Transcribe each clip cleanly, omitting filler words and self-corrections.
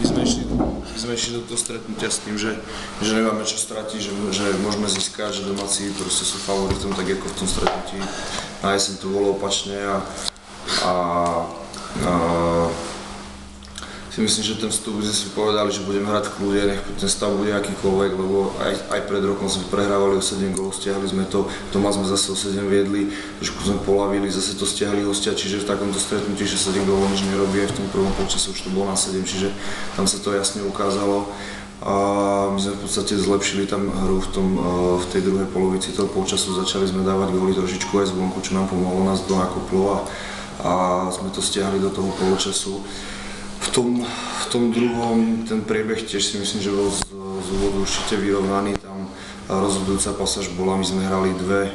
my sme išli do toho stretnutia s tým, že nemáme čo stratiť, že môžeme získať, že domáci proste sú favoritom, tak ako v tom stretnutí. Na jeseň to bolo opačne a si myslím, že ten vstup, kde si povedali, že budeme hrať v kľude, nech ten stav bude akýkoľvek, lebo aj pred rokom sme prehrávali o 7 gólov, stiahli sme to, doma sme zase o 7 viedli, trošku sme polavili, zase to stiahli hostia, čiže v takomto stretnutí, že 7 gólov nič nerobí, aj v tom prvom polčase už to bolo na 7, čiže tam sa to jasne ukázalo. A my sme v podstate zlepšili tam hru v tej druhej polovici toho polčasu, začali sme dávať góly trošičku aj zvonku, čo nám pomohlo, nás to nakoplo a sme to stiahli do toho poločasu. V tom druhom ten priebeh tiež si myslím, že bol z úvodu určite vyrovnaný, tam rozhodujúca pasáž bola, my sme hrali dve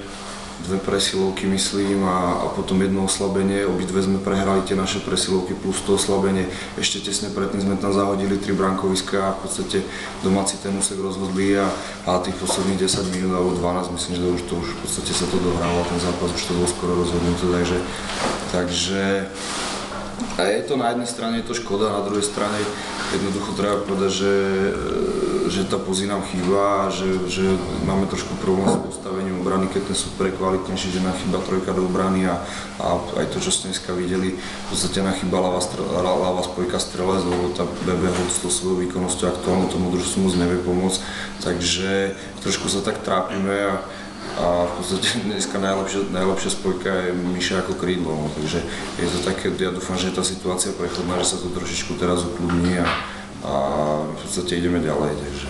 presilovky myslím a potom jedno oslabenie, obidve sme prehrali tie naše presilovky plus to oslabenie, ešte tesne predtým sme tam zahodili 3 brankoviská a v podstate domáci ten úsek rozhodli a tých posledných 10 minút alebo 12 myslím, že už v podstate sa to dohralo, ten zápas už to bol skoro rozhodnuté, takže a je to na jednej strane je to škoda, na druhej strane jednoducho treba povedať, že tá pozícia nám chýba a že máme trošku problém s postavením obrany, keď ten super je kvalitnejší, že nám chýba trojka do obrany a aj to, čo ste dneska videli, v podstate nám chýba ľavá spojka strelec, lebo tá BB Holt s tou svojou výkonnosťou aktuálne tomu družstvu moc nevie pomôcť, takže trošku sa tak trápime a v podstate dneska najlepšia spojka je Miša ako krídlo, no, takže je to také, ja dúfam, že je tá situácia prechodná, že sa to trošičku teraz ukludní a v podstate ideme ďalej, takže.